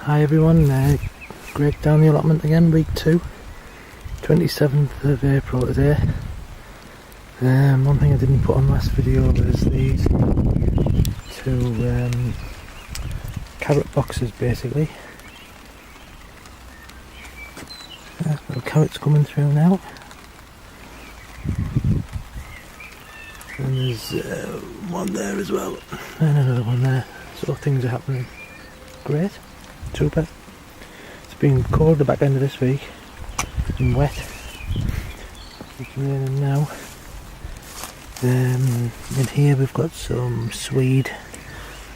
Hi everyone, Greg down the allotment again, week 2, 27th of April today. One thing I didn't put on last video was these two carrot boxes basically. Little carrots coming through now. And there's one there as well, and another one there, so things are happening. Great. Super. It's been cold the back end of this week and wet. It's raining now. In here we've got some swede.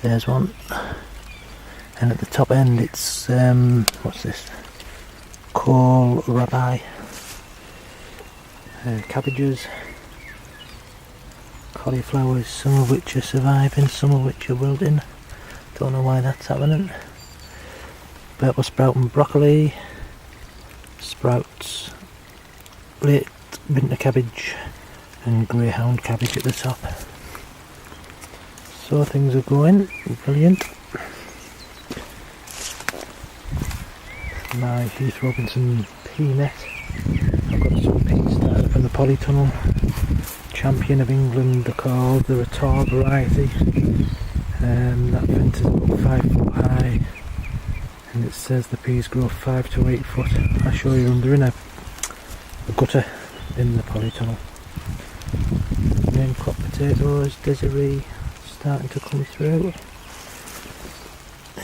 There's one. And at the top end it's what's this? Kohlrabi. Cabbages. Cauliflowers, some of which are surviving, some of which are wilting. Don't know why that's happening. Purple sprout and broccoli, sprouts, late winter cabbage and greyhound cabbage at the top. So things are going brilliant. My Heath Robinson pea net. I've got some peas started from the polytunnel. Champion of England they're called, they're a tall variety. That fence is about 5 foot high. And it says the peas grow 5 to 8 foot. I'll show you them. They're in a gutter in the polytunnel. Main crop potatoes, Desiree, starting to come through.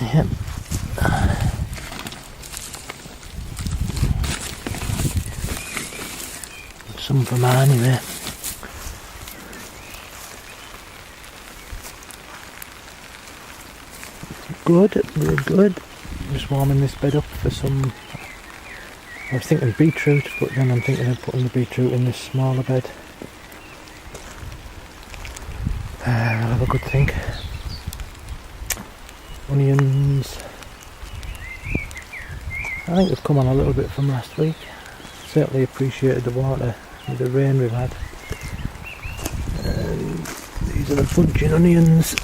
Yep. Some for Marnie there. Good, really good. Just warming this bed up for some. I was thinking beetroot, but then I'm thinking of putting the beetroot in this smaller bed. I'll have a good think. Onions. I think they've come on a little bit from last week. Certainly appreciated the water with the rain we've had. These are the bunching onions.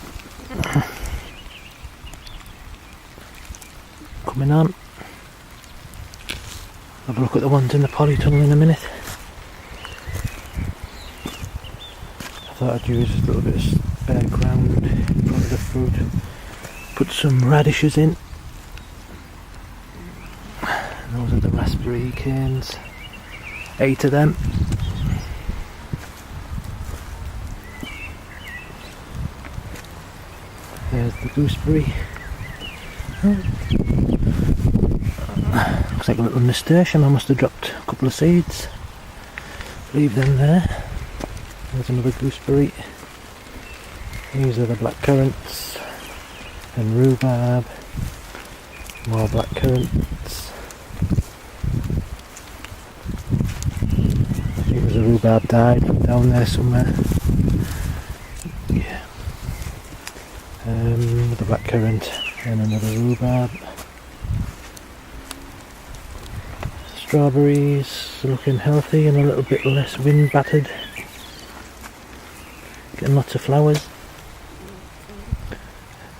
Coming on. Have a look at the ones in the polytunnel in a minute. I thought I'd use a little bit of spare ground in front of the fruit. Put some radishes in. And those are the raspberry canes. 8 of them. There's the gooseberry. Looks like a little nasturtium. I must have dropped a couple of seeds. Leave them there. There's another gooseberry. These are the black currants and rhubarb. More black currants. I think there's a rhubarb died down there somewhere. Yeah. Another black currant and another rhubarb. Strawberries are looking healthy and a little bit less wind battered. Getting lots of flowers.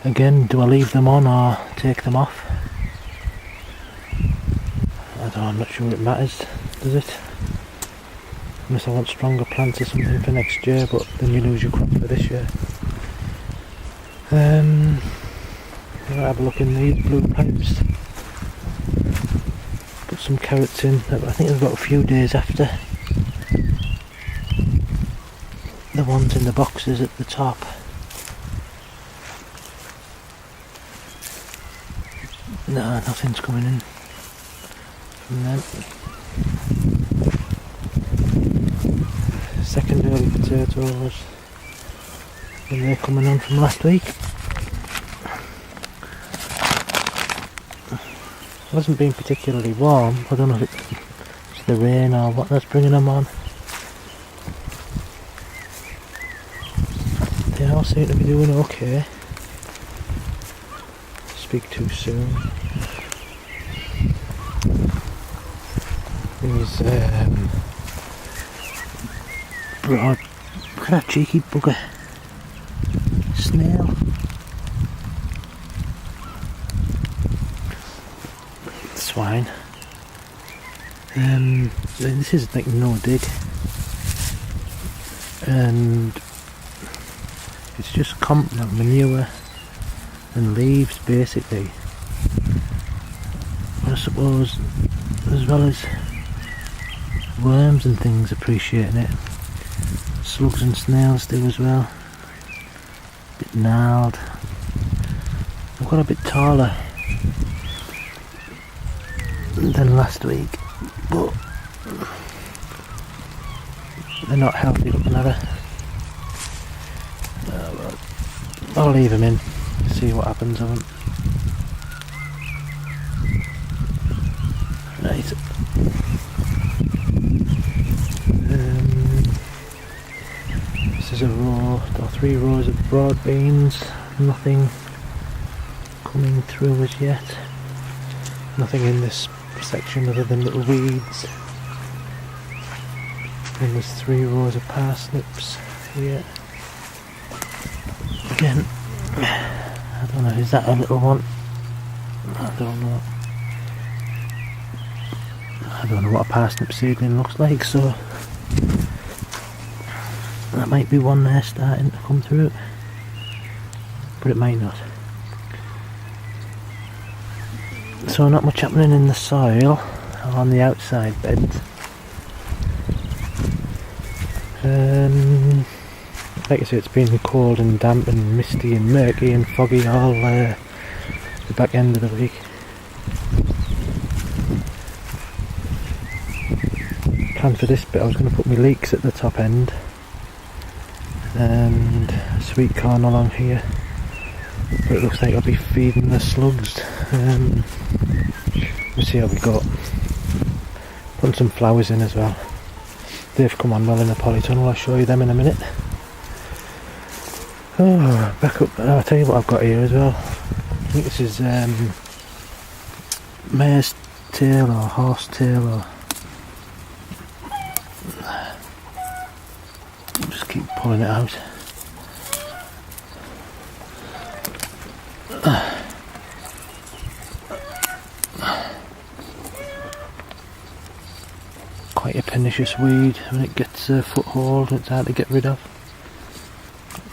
Again, do I leave them on or take them off? I don't know, I'm not sure it matters, does it? Unless I want stronger plants or something for next year, but then you lose your crop for this year. I'll have a look in these blue pipes. Put some carrots in. I think they've got a few days after the ones in the boxes at the top. No, nothing's coming in from them. Second early potatoes. And they're coming on from last week. It hasn't been particularly warm. I don't know if it's the rain or what that's bringing them on. They all seem to be doing okay. Speak too soon. These broad. Look at that cheeky bugger. Snail. swine. This is like no dig, and it's just manure and leaves basically. I suppose as well as worms and things appreciating it, slugs and snails do as well. A bit gnarled. I've got a bit taller than last week, but they're not healthy looking at her. I'll leave them in, see what happens of them. Right. This is a row, or 3 rows of broad beans. Nothing coming through as yet. Nothing in this section other than little weeds. And there's 3 rows of parsnips here. Again, I don't know, is that a little one? I don't know. I don't know what a parsnip seedling looks like, so that might be one there starting to come through, but it might not. So not much happening in the soil on the outside beds. Like I say, it's been cold and damp and misty and murky and foggy all the back end of the week. Plan for this bit, I was going to put my leeks at the top end and sweet corn along here, but it looks like I'll be feeding the slugs. We'll see how we go. Putting some flowers in as well. They've come on well in the polytunnel, I'll show you them in a minute. Oh, back up, I'll tell you what I've got here as well. I think this is mare's tail or horse tail, or just keep pulling it out. Quite a pernicious weed. When it gets a foothold, it's hard to get rid of.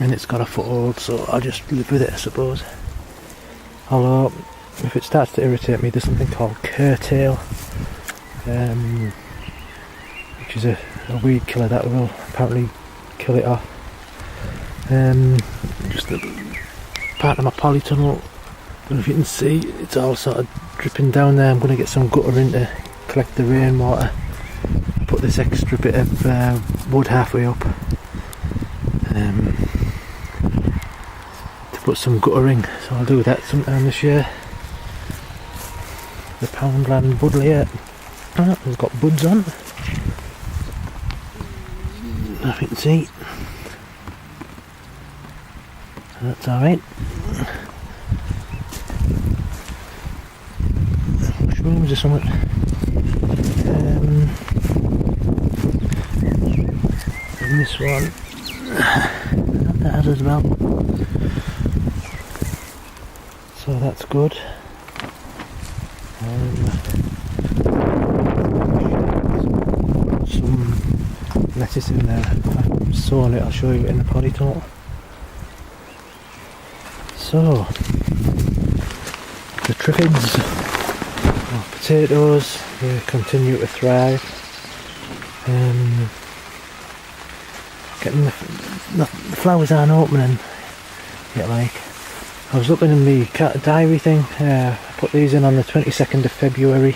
And it's got a foothold, so I'll just live with it, I suppose. Although, if it starts to irritate me, there's something called curtail, which is a weed killer that will apparently kill it off. Just a part of my polytunnel, I don't know if you can see, it's all sort of dripping down there. I'm going to get some gutter in to collect the rainwater. Put this extra bit of wood halfway up to put some guttering, so I'll do that sometime this year. The Poundland Buddleia, it's got buds on, as you can see. That's alright. Mushrooms or something. And this one, that as well. So that's good. Some lettuce in there. I've sown it, I'll show you in the polytunnel. So, the triffids, or potatoes, they continue to thrive. Getting the flowers aren't opening yet, like. I was looking in the cat diary thing, I put these in on the 22nd of February,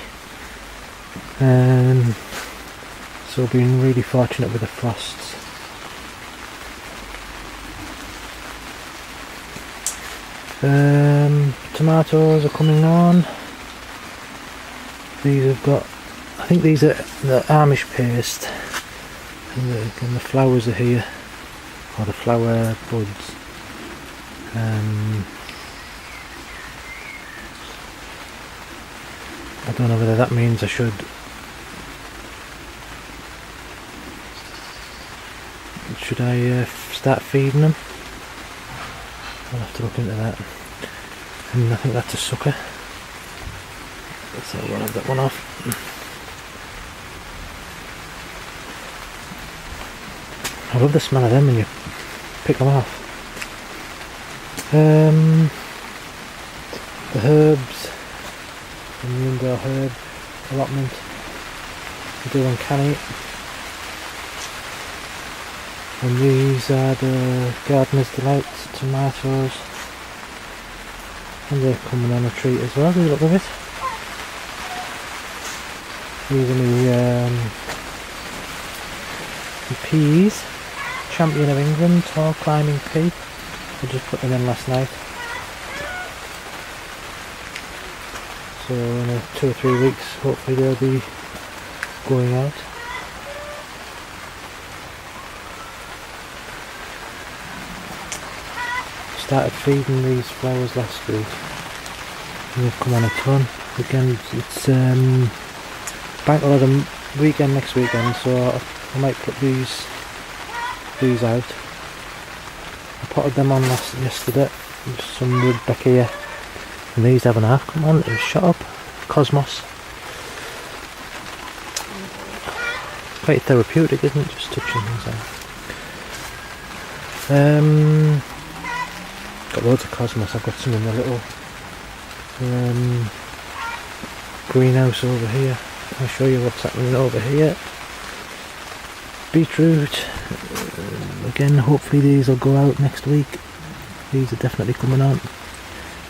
so been really fortunate with the frosts. Tomatoes are coming on. These have got, I think these are the Amish paste, and the flowers are here, or the flower buds. I don't know whether that means I should start feeding them. I'll have to look into that. And I think that's a sucker. So we'll have that one off. I love the smell of them when you pick them off. The herbs from the indoor herb allotment, I do uncanny. And these are the Gardener's Delights tomatoes, and they're coming on a treat as well, they look a bit. These are my peas, Champion of England, tall climbing pea. I just put them in last night. So in 2 or 3 weeks hopefully they'll be going out. Started feeding these flowers last week and they've come on a ton. Again, it's bank holiday weekend next weekend, so I might put these out. I potted them on yesterday, just some wood back here, and these haven't half come on. They've shot up. Cosmos. Quite therapeutic, isn't it? Just touching things out. Got loads of cosmos. I've got some in the little greenhouse over here. I'll show you what's happening over here. Beetroot. Again, hopefully these will go out next week. These are definitely coming on.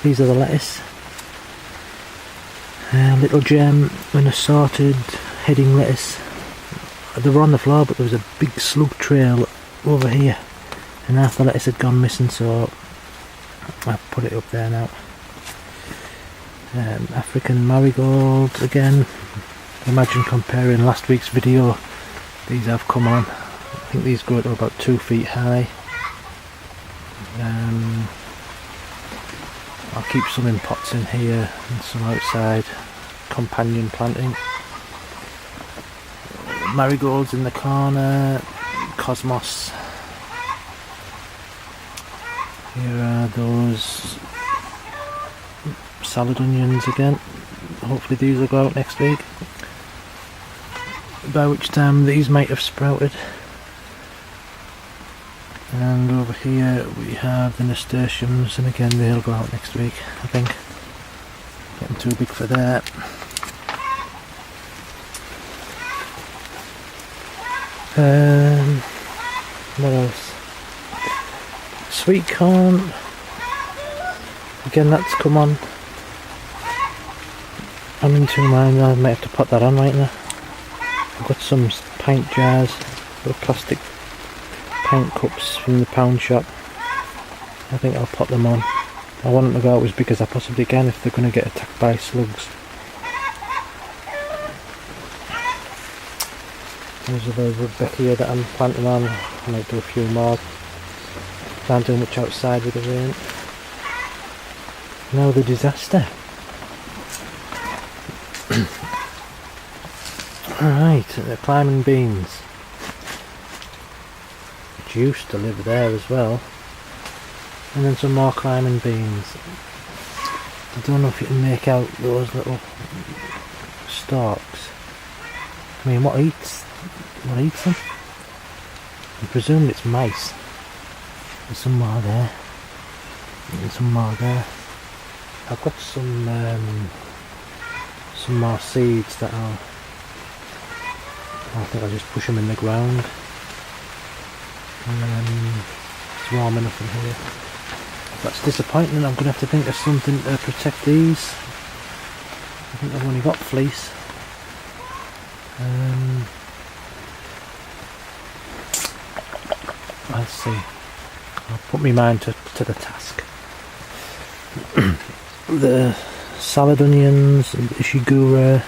These are the lettuce. Little gem and assorted heading lettuce. They were on the floor, but there was a big slug trail over here, and half the lettuce had gone missing, so I put it up there now. African marigold again. Imagine comparing last week's video. These have come on. I think these go to about 2 feet high. I'll keep some in pots in here and some outside. Companion planting. Marigolds in the corner. Cosmos. Here are those salad onions again. Hopefully these will go out next week, by which time these might have sprouted. And over here we have the nasturtiums, and again they'll go out next week, I think. Getting too big for that. What else? Sweet corn. Again, that's come on. I'm in two minds. I might have to put that on right now. I've got some pint jars, little plastic pint cups from the pound shop. I think I'll put them on. I want them to go out as big as I possibly can if they're going to get attacked by slugs. There's a little woodbeck here that I'm planting on. I might do a few more. Can't do much outside with the rain. Now the disaster. Alright, the climbing beans. Which used to live there as well. And then some more climbing beans. I don't know if you can make out those little stalks. I mean, what eats them? I presume it's mice. There's some more there. And some more there. I've got some more seeds that I think I'll just push them in the ground. It's warm enough in here. That's disappointing. I'm going to have to think of something to protect these. I think I've only got fleece. Let's see. I'll put my mind to the task. The salad onions, ishigura,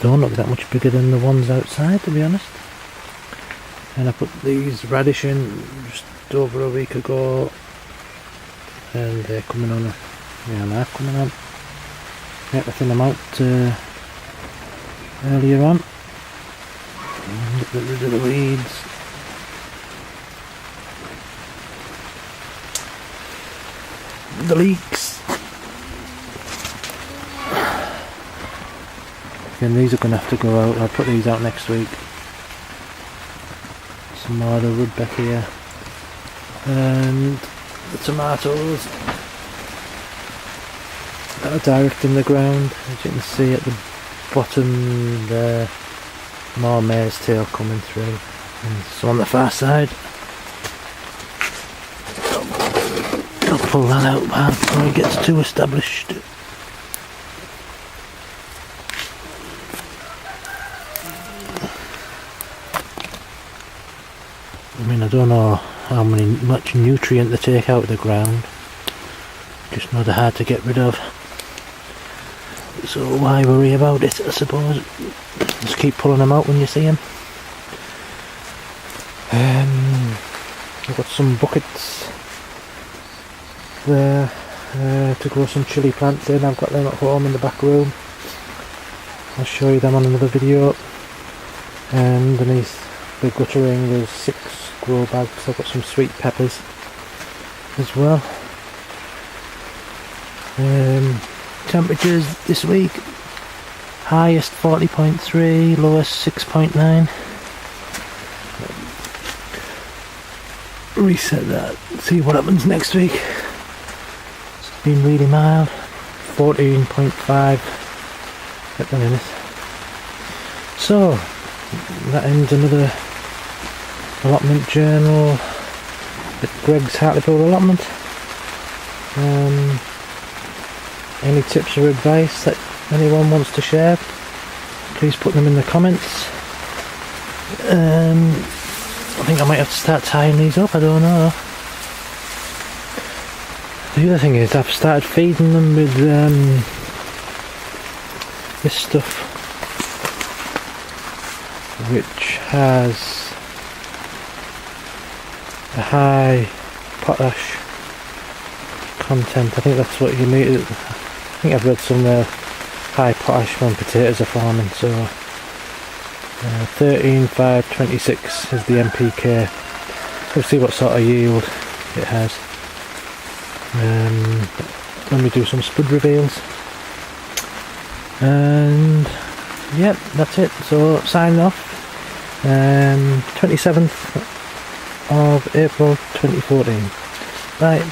don't look that much bigger than the ones outside, to be honest. And I put these radish in just over a week ago, and they're coming on a half coming on. I had to thin them out earlier on. And get rid of the weeds. The leeks. Again, these are going to have to go out. I'll put these out next week. Some more of the Rudbeck here. And the tomatoes that are direct in the ground. As you can see at the bottom there, more mare's tail coming through. And so on the far side, I'll pull that out before it gets too established. I mean, I don't know how much nutrient they take out of the ground, just know they're hard to get rid of, so why worry about it, I suppose. Just keep pulling them out when you see them. I've got some buckets there to grow some chilli plants in. I've got them at home in the back room. I'll show you them on another video. And underneath the guttering there's 6 grow bags. I've got some sweet peppers as well. Temperatures this week, highest 40.3, lowest 6.9. Reset that, see what happens next week. It's been really mild, 14.5 at the minute. So that ends another allotment journal at Greg's Hartlepool allotment. Any tips or advice that anyone wants to share, please put them in the comments. I think I might have to start tying these up, I don't know. The other thing is I've started feeding them with this stuff, which has a high potash content. I think that's what you need. I think I've read somewhere high potash when potatoes are farming, so 13,526 is the NPK. We'll see what sort of yield it has when we do some spud reveals. And yep, that's it. So signing off. 27th of April 2014. Bye.